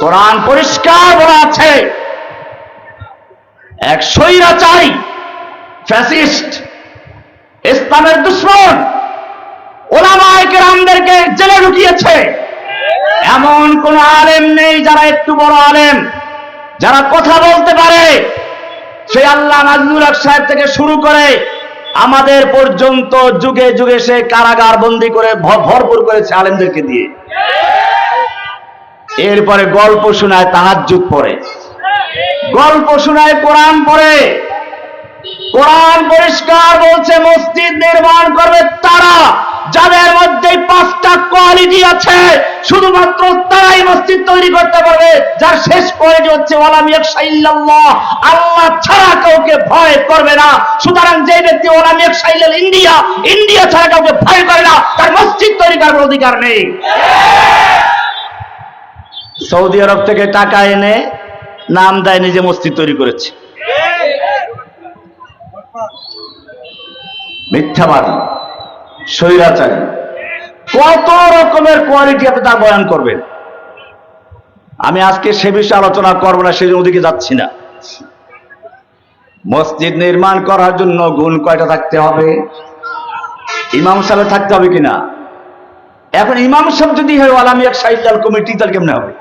কোরআন পরিষ্কার বলা আছে, এক স্বৈরাচারী ফ্যাসিস্ট ইসলামের দুশমন ওলামায়ে কেরামদেরকে জেলে ঢুকিয়েছে। এমন কোন আলেম নেই যারা একটু বড় আলেম, যারা কথা বলতে পারে, সেই আল্লাহ নাজমুল হক সাহেব থেকে শুরু করে আমাদের পর্যন্ত যুগে যুগে সে কারাগার বন্দী করে ভরপুর করেছে আলেমদেরকে দিয়ে। এরপরে গল্প শোনায়, তাহাজ্জুদ পড়ে, গল্প শোনায়, কোরআন পড়ে। কোরআন পরিষ্কার বলছে মসজিদ নির্মাণ করবে তারা যাদের মধ্যে 5টা কোয়ালিটি আছে, শুধুমাত্র তারাই মসজিদ তৈরি করতে পারবে, যার শেষ কোয়ালিটি হচ্ছে ওয়ালাম ইয়াখশা ইল্লাল্লাহ, আল্লাহ ছাড়া কাউকে ভয় করবে না। সুতরাং যে ব্যক্তি ওয়ালাম ইয়াখশা ইল্লাল ইন্ডিয়া ছাড়া কাউকে ভয় করে না, তার মসজিদ তৈরি করার অধিকার নেই। সৌদি আরব থেকে টাকা এনে নাম দেয় নিজে মসজিদ তৈরি করেছে। মিথ্যাবাদী, স্বৈরাচারী, কত রকমের কোয়ালিটি আপনি তা বয়ান করবেন। আমি আজকে সে বিষয়ে আলোচনা করবো না, সেই ওদিকে যাচ্ছি না। মসজিদ নির্মাণ করার জন্য গুণ কয়টা থাকতে হবে? ইমাম সাহেব থাকতে হবে কিনা? এখন ইমাম সাহেব যদি হয় ওয়ালাম ইয়াখশা ইল্লাল কমিটি, তাহলে কেমনে হবে?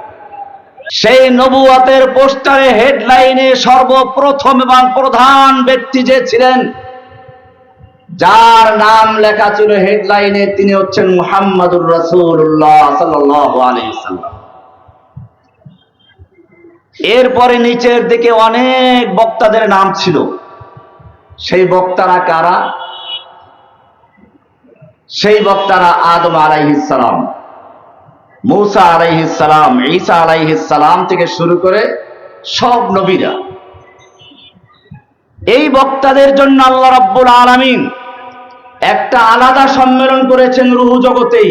সেই নবুয়তের পোস্টারে হেডলাইনে সর্বপ্রথম এবং প্রধান ব্যক্তি যে ছিলেন, যার নাম লেখা ছিল হেডলাইনে, তিনি হচ্ছেন মুহাম্মাদুর রাসূলুল্লাহ সাল্লাল্লাহু আলাইহি ওয়াসাল্লাম। এরপরে নিচের দিকে অনেক বক্তাদের নাম ছিল। সেই বক্তারা কারা? সেই বক্তারা আদম আলাইহিস সালাম, মূসা আলাইহিস সালাম, ঈসা আলাইহিস সালাম থেকে শুরু করে সব নবীরা। এই বক্তাদের জন্য আল্লাহ রাব্বুল আলামিন একটা আলাদা সম্মেলন করেছেন রূহ জগতেই।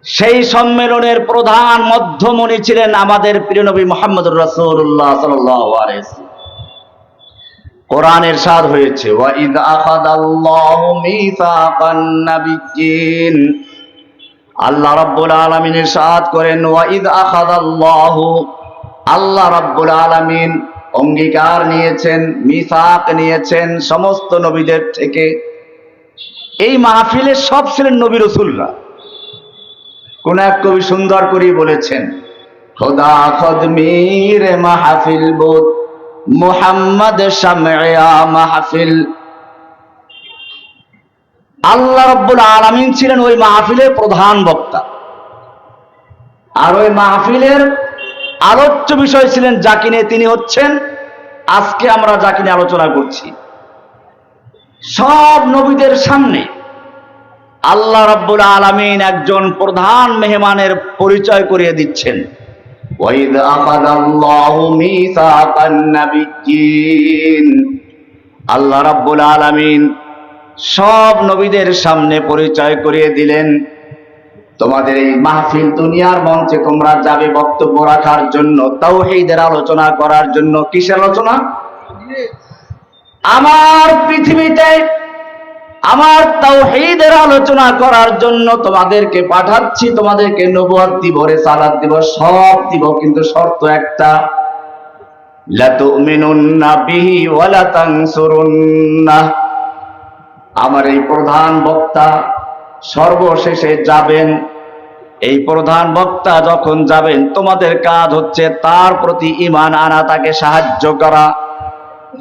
সেই সম্মেলনের প্রধান মধ্যমণি ছিলেন আমাদের প্রিয় নবী মুহাম্মদুর রাসূলুল্লাহ সাল্লাল্লাহু আলাইহি ওয়াসাল্লাম। কোরআন ইরশাদ হয়েছে, ওয়া ইয আখাযাল্লাহু মিসাকান নাবিয়্যিন, আল্লাহ রাব্বুল আলামিন ইরশাদ করেন, ওয়া ইয আখাযাল্লাহু, আল্লাহ রাব্বুল আলামিন অঙ্গীকার নিয়েছেন, মিসাক নিয়েছেন সমস্ত নবীদের থেকে। এই মাহফিলে সব ছিলেন নবী রাসূলরা। কোন এক কবি সুন্দর করে বলেছেন, খোদা খোদ মীর মাহফিল বুদ মুহাম্মদ শামঈয়া মাহফিল। আল্লাহ রাব্বুল আলামিন ছিলেন ওই মাহফিলের প্রধান বক্তা, আর ওই মাহফিলের আলোচ্য বিষয় ছিলেন যাকে নিয়ে, তিনি হচ্ছেন আজকে আমরা যাকে নিয়ে আলোচনা করছি। সব নবীদের সামনে আল্লাহ রাব্বুল আলামিন একজন প্রধান মেহমানের পরিচয় করিয়ে দিচ্ছেন। ওয়াইদ আখাযাল্লাহু মিসাকান নাবিয়্যিন, আল্লাহ রাব্বুল আলামিন সব নবীদের সামনে পরিচয় করিয়ে দিলেন, তোমাদের এই মাহফিল দুনিয়ার মঞ্চে তোমরা যাবে বক্তব্য রাখার জন্য, তাওহীদের আলোচনা করার জন্য। কিসের আলোচনা? আমার পৃথিবীতে আমার তাওহীদের আলোচনা করার জন্য তোমাদেরকে পাঠাচ্ছি, তোমাদেরকে নবুয়ত দিব, রিসালাত দিব, সব দিব, কিন্তু শর্ত একটা, লা তুমিনুন্না বিহি ওয়া লা তানসুরুন্নাহ। আমার এই প্রধান বক্তা সর্বশেষে যাবেন। এই প্রধান বক্তা যখন যাবেন, তোমাদের কাজ হচ্ছে তার প্রতি ঈমান আনা, তাকে সাহায্য করা।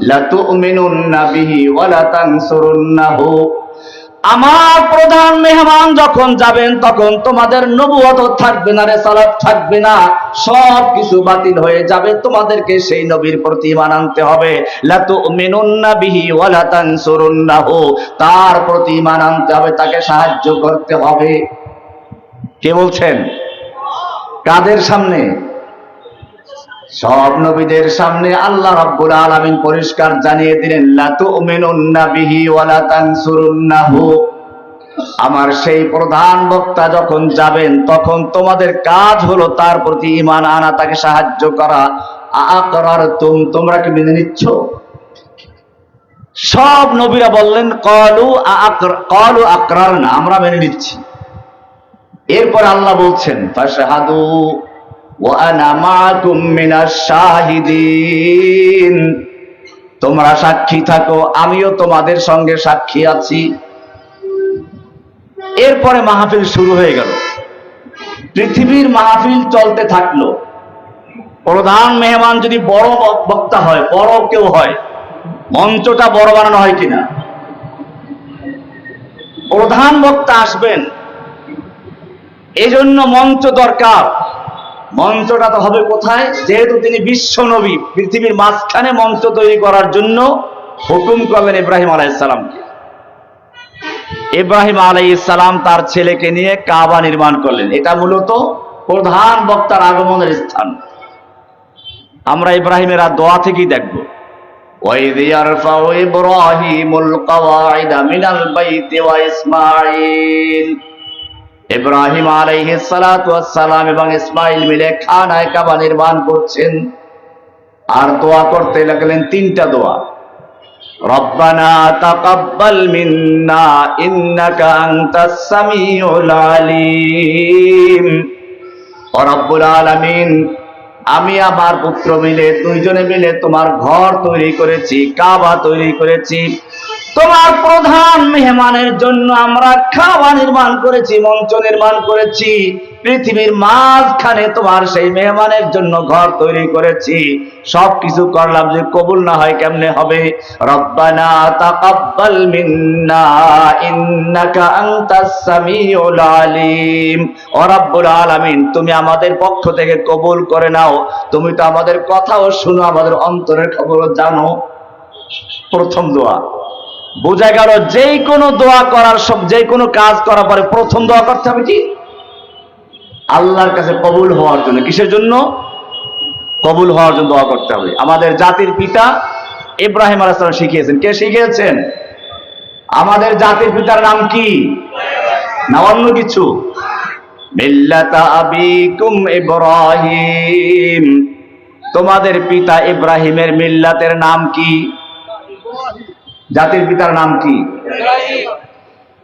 লা তুমিনুন্না বিহি ওয়া লা তানসুরুন্নাহু। আমার প্রধান মেহমান যখন যাবেন, তখন তোমাদের নবুয়ত থাকবে না, রিসালাত থাকবে না, সব কিছু বাতিল হয়ে যাবে। তোমাদেরকে সেই নবীর প্রতি ঈমান আনতে হবে। লা তুমিনুন্না বিহি ওয়া লা তানসুরুন্নাহু, তার প্রতি ঈমান আনতে হবে, তাকে সাহায্য করতে হবে। কে বলছেন? কাদের সামনে? সব নবীদের সামনে আল্লাহ রাব্বুল আলামিন পরিষ্কার জানিয়ে দিলেন, লা তুমিনুন্না বিহি ওয়া লা তানসুরুন্নাহু। আমার সেই প্রধান বক্তা যখন যাবেন, তখন তোমাদের কাজ হলো তার প্রতি ঈমান আনা, তাকে সাহায্য করা। আ'আকরারতুম, তোমরা কি মেনে নিচ্ছ? সব নবীরা বললেন, ক্বালু আকরারনা, আমরা মেনে নিচ্ছি। এরপর আল্লাহ বলছেন, ফাশহাদু, ওয়া আনা মাআকুম মিনাশ শাহিদিন, তোমরা সাক্ষী থাকো, আমিও তোমাদের সঙ্গে সাক্ষী আছি। এরপরে মাহফিল শুরু হয়ে গেল। পৃথিবীর মাহফিল চলতে থাকলো। প্রধান মেহমান যদি বড় বক্তা হয়, বড় কেউ হয়, মঞ্চটা বড় বানানো হয় কিনা? প্রধান বক্তা আসবেন, এজন্য মঞ্চ দরকার। মঞ্চটা তো হবে কোথায়? যেহেতু তিনি বিশ্ব নবী, পৃথিবীর মাঝখানে মঞ্চ তৈরি করার জন্য হুকুম করলেন ইব্রাহিম আলাইহিস সালামকে। ইব্রাহিম আলাইহিস সালাম তার ছেলেকে নিয়ে কাবা নির্মাণ করলেন। এটা মূলত প্রধান বক্তার আগমনের স্থান। আমরা ইব্রাহিমের দোয়া থেকেই দেখব, وَإِذْ يَرْفَعُ إِبْرَاهِيمُ الْقَوَاعِدَ مِنَ الْبَيْتِ وَإِسْمَاعِيلُ, ইব্রাহিম আলাইহিস সালাতু ওয়াস সালাম এবং ইসমাঈল মিলে খানায়ে কাবা নির্মাণ করছেন। আর দোয়া করতে লাগলেন তিনটা দোয়া। রব্বানা তাকাব্বাল মিন্না ইন্নাকা আনতাস সামিউল আলিম। ও রব্বুল আলামিন, আমি আমার পুত্র মিলে, দুইজনে মিলে তোমার ঘর তৈরি করেছি, কাবা তৈরি করেছি। তোমার প্রধান মেহমানের জন্য আমরা কাবা নির্মাণ করেছি, মঞ্চ নির্মাণ করেছি। পৃথিবীর মাঝখানে তোমার সেই মেহমানের জন্য ঘর তৈরি করেছি। সবকিছু করলাম, যে কবুল না হয় কেমনে হবে? রব্বানা তাকাব্বাল মিন্না ইন্নাকা আনতাস সামিউল আলিম। ও রব্বুল আলামিন, তুমি আমাদের পক্ষ থেকে কবুল করে নাও। তুমি তো আমাদের কথাও শুনো, আমাদের অন্তরের খবরও জানো। প্রথম দোয়া। বোঝা গেল যে কোনো দোয়া করার, যে কোনো কাজ করার পরে প্রথম দোয়া করতে হবে কি? আল্লাহর কাছে কবুল হওয়ার জন্য। কিসের জন্য? কবুল হওয়ার জন্য দোয়া করতে হবে। আমাদের জাতির পিতা ইব্রাহিম আলাইহিস সালাম শিখিয়েছেন। কে শিখিয়েছেন? আমাদের জাতির পিতার নাম কি? না অন্য কিছু? মিল্লাতা আবিকুম ইব্রাহিম। তোমাদের পিতা ইব্রাহিমের মিল্লাতের নাম কি? জাতির পিতার নাম কি?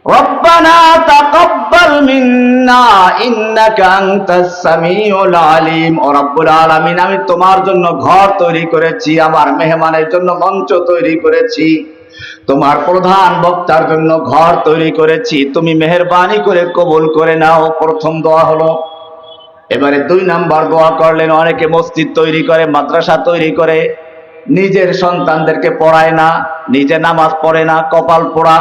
রব্বানা তাকাব্বাল মিন্না ইন্নাকা আনতাস সামিউল আলিম। ও রব্বুল আলামিন, আমি তোমার জন্য ঘর তৈরি করেছি, আমার মেহমানের জন্য মঞ্চ তৈরি করেছি, তোমার প্রধান বক্তার জন্য ঘর তৈরি করেছি, তুমি মেহেরবানি করে কবুল করে নাও। প্রথম দোয়া হলো। এবারে 2 নাম্বার দোয়া করলেন। অনেকে মসজিদ তৈরি করে, মাদ্রাসা তৈরি করে, নিজের সন্তানদেরকে পড়ায় না, নিজে নামাজ পড়ে না, কপাল পোড়া।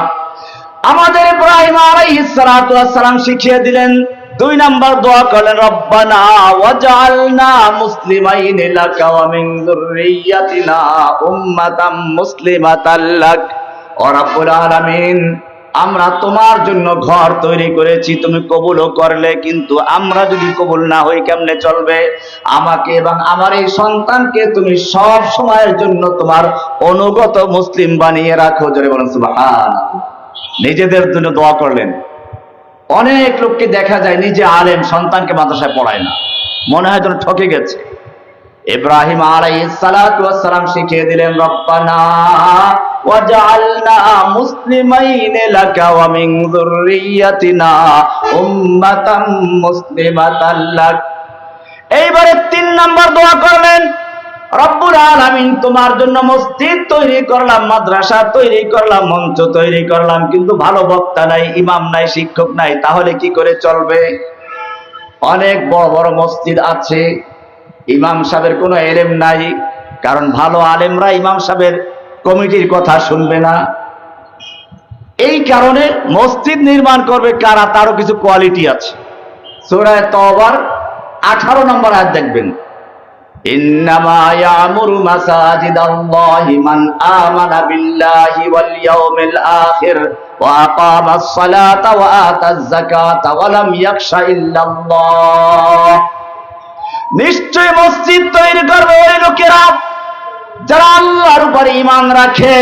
আমাদের ইব্রাহিম আলাইহিস সালাতু ওয়াস সালাম শিখিয়ে দিলেন। 2 নাম্বার দোয়া করলেন, রব্বানা ওয়াজআলনা মুসলিমাইন লাকা ওয়া মিন যুররিয়্যাতিনা উম্মাতাম মুসলিমাতাল লাক। ও রব্বুল আলামিন, আমরা তোমার জন্য ঘর তৈরি করেছি, তুমি কবুলও করলে, কিন্তু আমরা যদি কবুল না হই কেমনে চলবে? আমাকে এবং আমার এই সন্তানকে তুমি সব সময়ের জন্য তোমার অনুগত মুসলিম বানিয়ে রাখো। জোরে বলেন সুবহানাল্লাহ। নিজেদের জন্য দোয়া করলেন। অনেক লোককে দেখা যায় নিজে আলেম, সন্তানকে মাদ্রাসায় পড়ায় না, মনে হয় যেন ঠকে গেছে। ইব্রাহিম আলাইহিস সালাতু ওয়াস সালাম শিখিয়ে দিলেন, রব্বানা ওয়াজআলনা মুসলিমাইন লাকা ওয়া মিন যুররিয়্যাতিনা উম্মাতাম মুসলিমাতাল লাক। এইবারে 3 নাম্বার দোয়া করলেন, রব্বুল আলামিন, তোমার জন্য মসজিদ তৈরি করলাম, মাদ্রাসা তৈরি করলাম, মঞ্চ তৈরি করলাম, কিন্তু ভালো বক্তা নাই, ইমাম নাই, শিক্ষক নাই, তাহলে কি করে চলবে? অনেক বড় বড় মসজিদ আছে, ইমাম সাহেবের কোনো এলেম নাই, কারণ ভালো আলেমরা ইমাম সাহেবের কমিটির কথা শুনবে না। এই কারণে মসজিদ নির্মাণ করবে কারা? তারও কিছু কোয়ালিটি আছে। সূরা তাওবার 18 নম্বর আয়াত দেখবেন, ইন্নামা ইয়ামুরু মাসাজিদাল্লাহি মান আমানা বিল্লাহি ওয়াল ইয়াউমিল আখির ওয়া আকামাস সালাতা ওয়া আতাজ যাকাতা ওয়া লাম ইয়াখশা ইল্লাল্লাহ। নিশ্চয় মসজিদ তৈরি করবে ওই লোকেরা যারা আল্লাহর উপরে ঈমান রাখে,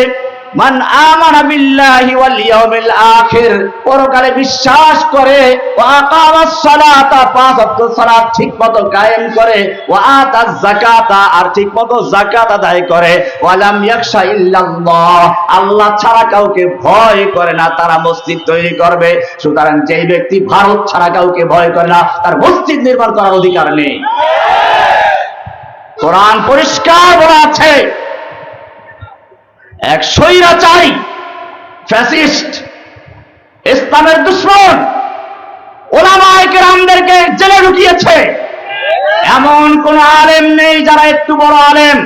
মান আমানা বিল্লাহি ওয়াল ইয়াউমিল আখির, পরকালে বিশ্বাস করে, ওয়া আকামাস সালাতা, পাঁচ ওয়াক্ত সালাত ঠিকমতো কায়েম করে, ওয়া আতাজ যাকাতা, আর ঠিকমতো যাকাত আদায় করে, ওয়া লাম ইয়াখশা ইল্লাল্লাহ, আল্লাহ ছাড়া কাউকে ভয় করে না, তারা মসজিদ তৈরি করবে। সুতরাং যেই ব্যক্তি ভারত ছাড়া কাউকে ভয় করে না, তার মসজিদ নির্মাণ করার অধিকার নেই। কোরআন পরিষ্কার বলা আছে, এক স্বৈরাচারী ফ্যাসিস্ট ইসলামের দুশমন ওলামায়ে কেরামদেরকে জেলে ঢুকিয়েছে। এমন কোন আলেম নেই যারা একটু বড় আলেম,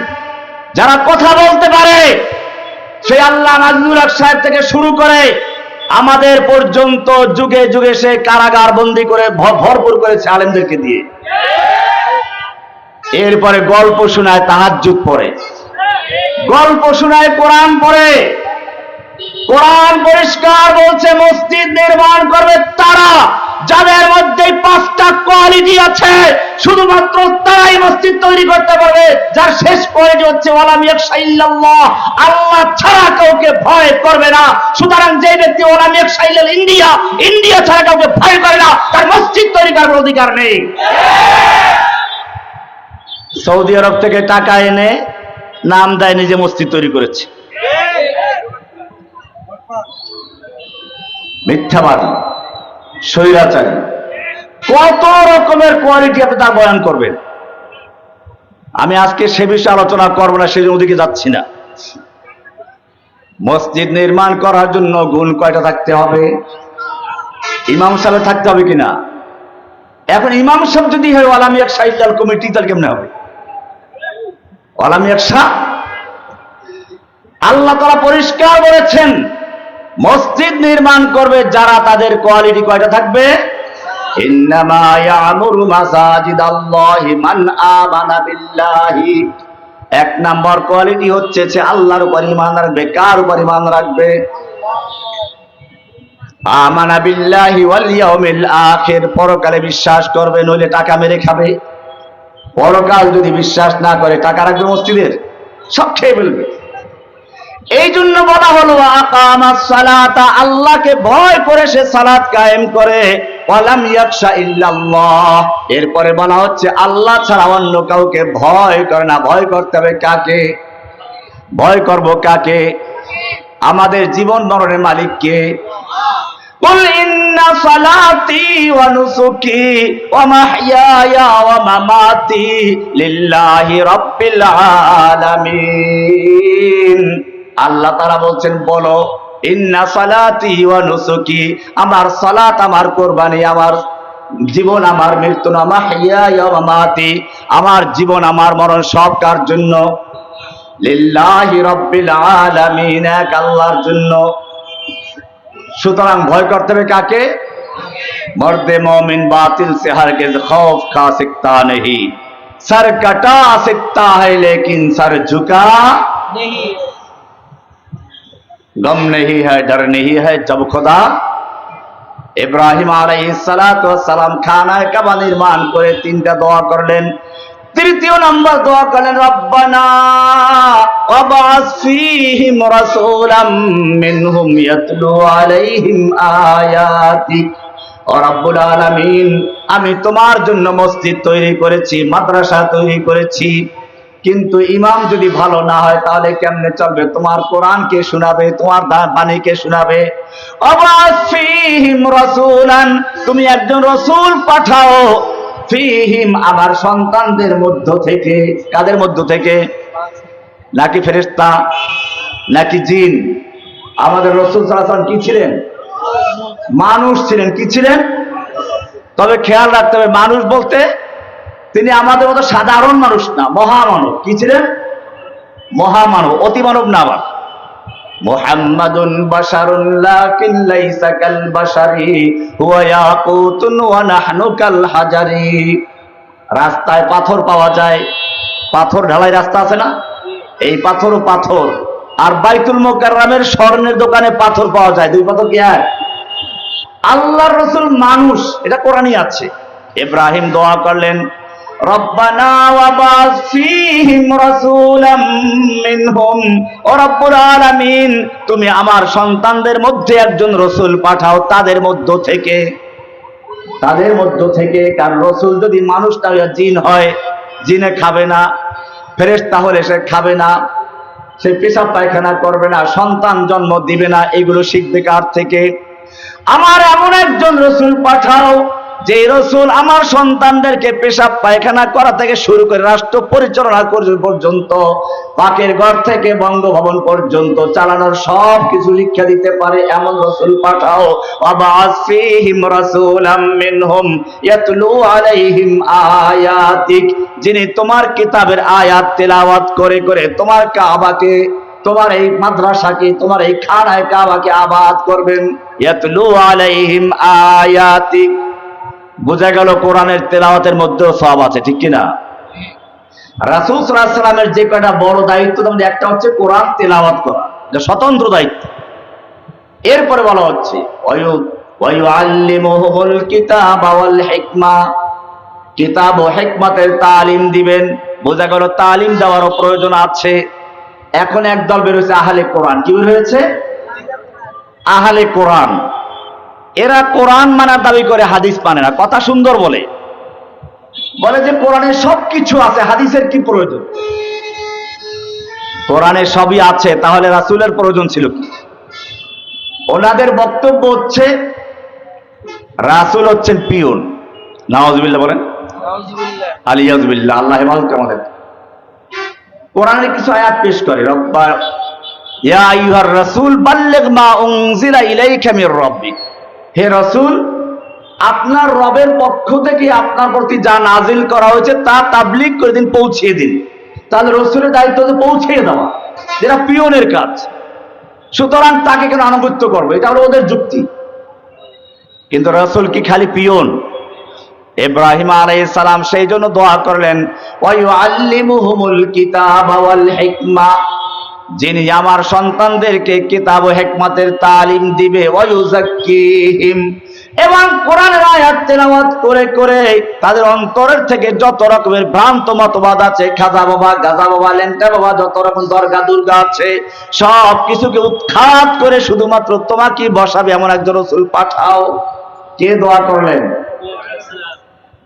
যারা কথা বলতে পারে, সেই আল্লাহ নাজমুল হক সাহেব থেকে শুরু করে আমাদের পর্যন্ত যুগে যুগে সে কারাগার বন্দী করে ভরপুর করেছে আলেমদেরকে দিয়ে। এরপরে গল্প শোনায়, তাহাজ্জুদ পড়ে, গল্প শোনায়, কোরআন পড়ে। কোরআন পরিষ্কার বলছে মসজিদ নির্মাণ করবে তারা যাদের মধ্যে পাঁচটা কোয়ালিটি আছে, শুধুমাত্র তারাই মসজিদ তৈরি করতে পারবে, যার শেষ কোয়ালিটি হচ্ছে ওয়ালাম ইয়াখশা ইল্লাল্লাহ, আল্লাহ ছাড়া কাউকে ভয় করবে না। সুতরাং যে ব্যক্তি ওয়ালাম ইয়াখশা ইল্লাল ইন্ডিয়া, ইন্ডিয়া ছাড়া কাউকে ভয় করে না, তার মসজিদ তৈরি করার অধিকার নেই। সৌদি আরব থেকে টাকা এনে নাম দেয় নিজে মসজিদ তৈরি করেছে, মিথ্যাবাদী, স্বৈরাচারী, কত রকমের কোয়ালিটি আপনি তার বয়ান করবেন। আমি আজকে সে বিষয়ে আলোচনা করব না, সেই ওদিকে যাচ্ছি না। মসজিদ নির্মাণ করার জন্য গুণ কয়টা থাকতে হবে? ইমাম সাহেব থাকতে হবে কিনা? এখন ইমাম সাহেব যদি হয় ওয়ালাম ইয়াখশা ইল্লাল কমিটি, তাহলে কেমনে হবে? ওয়ালাম ইয়াখশা, আল্লাহ তাআলা পরিষ্কার বলেছেন মসজিদ নির্মাণ করবে যারা, তাদের কোয়ালিটি কয়টা থাকবে? ইন্নামা ইয়ামুরু মাসাজিদাল্লাহি মান আমানা বিল্লাহি, এক নাম্বার কোয়ালিটি হচ্ছে সে আল্লাহর উপর ঈমান রাখবে। কার উপর ঈমান রাখবে? আমানা বিল্লাহি ওয়াল ইয়াউমিল আখির, পরকালে বিশ্বাস করবে, নইলে টাকা মেরে খাবে। পরকাল যদি বিশ্বাস না করে, টাকা রাখবে মসজিদের, সব খেয়ে ফেলবে। এই জন্য বলা হলো আকামাস সালাতা, আল্লাহকে ভয় করে সে সালাত কায়েম করে, ওয়ালাম ইয়াখশা ইল্লাল্লাহ, এরপরে বলা হচ্ছে আল্লাহ ছাড়া অন্য কাউকে ভয় করে না। ভয় করতে হবে কাকে? ভয় করব কাকে? আমাদের জীবন মরণের মালিক কে? কুল ইন্না সালাতি ওয়া নুসুকি ওয়া মাহইয়ায়া ওয়া মামাতি লিল্লাহি রাব্বিল আলামিন। আল্লাহ তাআলা বলছেন, বলো ইন্না সালাতি ওয়া নুসুকি, আমার সালাত, আমার কুরবানি, আমার জীবন, আমার মৃত্যু, মাহইয়ায়া ওয়া মামাতি, আমার জীবন, আমার মরণ সব কার জন্য? লিল্লাহি রাব্বিল আলামিন, এক আল্লাহর জন্য। সুতরাং ভয় করতে হবে কাকে? মর্দে मोमिन बातिल से हरगिज खौफ खा सकता नहीं, सर कटा सकता है लेकिन सर झुका नहीं, गम नहीं है, डर नहीं है जब खुदा। ইব্রাহিম আলাইহিস সালাতু ওয়াস সালাম খানায়ে কাবা নির্মাণ করে তিনটা দোয়া করলেন। তৃতীয় নম্বর দোয়া করলেন, রব্বানা ওয়াবআস ফীহিম রাসূলাম মিনহুম ইয়াতলু আলাইহিম আয়াতিক। ও রব্বুল আলামিন, আমি তোমার জন্য মসজিদ তৈরি করেছি, মাদ্রাসা তৈরি করেছি, কিন্তু ইমাম যদি ভালো না হয় তাহলে কেমনে চলবে? তোমার কোরআন কে শোনাবে? তোমার বাণী কে শোনাবে? ওয়াবআস ফীহিম রাসূলান, তুমি একজন রাসূল পাঠাও, ফীহিম, আমার সন্তানদের মধ্য থেকে। কাদের মধ্য থেকে? নাকি ফেরেশতা, নাকি জিন? আমাদের রাসূল সাল্লাল্লাহু আলাইহি ওয়াসাল্লাম কি ছিলেন? মানুষ ছিলেন। কি ছিলেন? তবে খেয়াল রাখতে হবে, মানুষ বলতে তিনি আমাদের মতো সাধারণ মানুষ না, মহামানব। কি ছিলেন? মহামানব, অতিমানব না। আবার মুহাম্মাদুন বাশারুন লাকিন লাইসা কাল বাশারি হুয়া ইয়াকুতুন ওয়া নাহনু কাল হাজারি। রাস্তায় পাথর পাওয়া যায়, পাথর ঢালাই রাস্তা আছে না, এই পাথরও পাথর। আর বাইতুল মুকাররমের স্বর্ণের দোকানে পাথর পাওয়া যায়, দুই পাথর কি এক? আল্লাহর রাসূল মানুষ, এটা কোরআনই আছে। ইব্রাহিম দোয়া করলেন, রব্বানা ওয়াবাস ফীহিম রাসূলাম মিনহুম, ও রব্বুল আলামিন তুমি আমার সন্তানদের মধ্যে একজন রাসূল পাঠাও তাদের মধ্য থেকে। কারণ রাসূল যদি মানুষটা জিন হয়, জিনে খাবে না, ফেরেশতা হলে সে খাবে না, সে পেশাব পায়খানা করবে না, সন্তান জন্ম দিবে না, এগুলো শিখবে কার থেকে? আমার এমন একজন রাসূল পাঠাও যে রাসূল আমার সন্তানদেরকে পেশাব পায়খানা করা থেকে শুরু করে রাষ্ট্র পরিচালনা পর্যন্ত, পাকের ঘর থেকে বঙ্গভবন পর্যন্ত চালানোর সব কিছু শিক্ষা দিতে পারে এমন রাসূল পাঠাও। ওয়াবাস ফীহিম রাসূলাম মিনহুম ইয়াতলু আলাইহিম আয়াতিক, যিনি তোমার কিতাবের আয়াত তেলাওয়াত করে করে তোমার কাবাকে, তোমার এই মাদ্রাসাকে, তোমার এই খানায় কাবাকে আবাদ করবেন। ইয়াতলু আলাইহিম আয়াতিক, বোঝা গেল কোরআনের তেলাওয়াতের মধ্যেও সওয়াব আছে, ঠিক কিনা? রাসূল সাল্লাল্লাহু আলাইহি ওয়াসাল্লামের যে কয়টা বড় দায়িত্ব, তার মধ্যে একটা হচ্ছে কোরআন তেলাওয়াত করা, এটা স্বতন্ত্র দায়িত্ব। এরপরে বলা হচ্ছে ওয়ায়ুআল্লিমুহুমুল কিতাবা ওয়াল হিকমা, কিতাব ও হিকমতের তালিম দিবেন। বোঝা গেল তালিম দেওয়ারও প্রয়োজন আছে। এখন একদল বের হয়েছে আহলে কোরআন। কি বের হয়েছে? আহলে কোরআন। এরা কোরআন মানার দাবি করে, হাদিস মানে না। কথা সুন্দর বলে যে কোরআনে সবকিছু আছে, হাদিসের কি প্রয়োজন? কোরআনে সবই আছে, তাহলে রাসূলের প্রয়োজন ছিল কি? ওনাদের বক্তব্য হচ্ছে রাসূল হচ্ছেন পিয়ন। নাউযুবিল্লাহ বলেন, আলিয়াযুবিল্লাহ, আল্লাহ হেফাজত আমাদের। কোরআনের কিছু আয়াত পেশ করে, রব্বা ইয়া আইয়ুহার রাসূল বাল্লিগ মা উনজিলা ইলাইকা মির রাব্বিক, হে রাসূল আপনার রবের পক্ষ থেকে আপনার প্রতি যা নাজিল করা হয়েছে তা তাবলীগ করে দিন, পৌঁছিয়ে দিন। তাহলে রাসূলের দায়িত্ব হচ্ছে পৌঁছিয়ে দেওয়া, যেটা পিয়নের কাজ। সুতরাং তাকে কেন আনুগত্য করবো? এটা হলো ওদের যুক্তি। কিন্তু রাসূল কি খালি পিয়ন? ইব্রাহিম আলাইহিস সালাম সেই জন্য দোয়া করলেন ওয়ায়ুআল্লিমুহুমুল কিতাবা ওয়াল হিকমা, যিনি আমার সন্তানদেরকে কিতাব ও হিকমতের তালিম দিবে, ওয়ায়ুযাক্কিহিম, এবং কোরআনের আয়াত তেলাওয়াত করে করে তাদের অন্তরের থেকে যত রকমের ভ্রান্ত মতবাদ আছে, খাজা বাবা, গাজা বাবা, লেংটা বাবা, যত রকম দরগা দুর্গা আছে, সব কিছুকে উৎখাত করে শুধুমাত্র তোমাকে বসাবে এমন একজন রাসূল পাঠাও। কে দোয়া করলেন?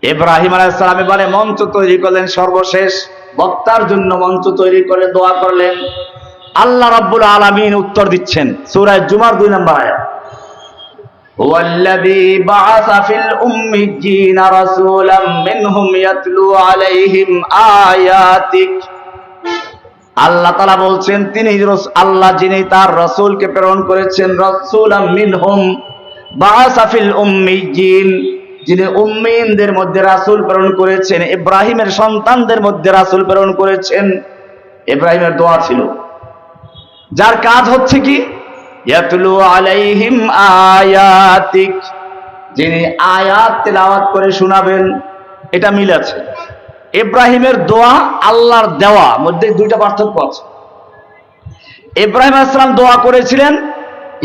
ইব্রাহিম আলাইহিস সালাম। এবারে মঞ্চ তৈরি করলেন, সর্বশেষ বক্তার জন্য মঞ্চ তৈরি করে দোয়া করলেন। আল্লাহ রাব্বুল আলামিন উত্তর দিচ্ছেন সূরা জুমার 2 নম্বর আয়াত, ওয়াল্লাযী বাআসা ফিল উম্মিয়্যিনা রাসূলাম মিনহুম ইয়াতলু আলাইহিম আয়াতিক। আল্লাহ তাআলা বলছেন তিনি আল্লাহ যিনি তার রাসূলকে প্রেরণ করেছেন, রাসূলাম মিনহুম, বাআসা ফিল উম্মিয়্যিন, যিনি উম্মিয়িনদের মধ্যে রাসূল প্রেরণ করেছেন, ইব্রাহিমের সন্তানদের মধ্যে রাসূল প্রেরণ করেছেন। ইব্রাহিমের দোয়া ছিল, যার কাজ হচ্ছে কি? ইয়াতলু আলাইহিম আয়াতিক, যিনি আয়াত তেলাওয়াত করে শোনাবেন। এটা মিল আছে। ইব্রাহিমের দোয়া আল্লাহর দেওয়া মধ্যে দুইটা পার্থক্য আছে। ইব্রাহিম আলাইহিস সালাম দোয়া করেছিলেন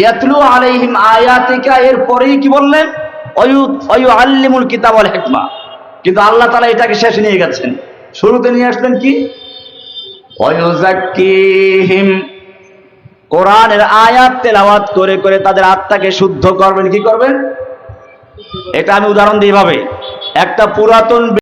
ইয়াতলু আলাইহিম আয়াতিকা, এরপরেই কি বললেন? ওয়ায়ুআল্লিমুল কিতাব ওয়াল হিকমা। কিন্তু আল্লাহ তাআলা এটাকে শেষে নিয়ে গেছেন। শুরুতে নিয়ে আসলেন কি? ওয়ায়ুযাক্কিহিম, কোরআনের আয়াত তেলাওয়াত করে করে তাদের আত্মাকে শুদ্ধ করবেন। কি করবেন? এটা আমি উদাহরণ দিই ভাবে, একটা পুরাতন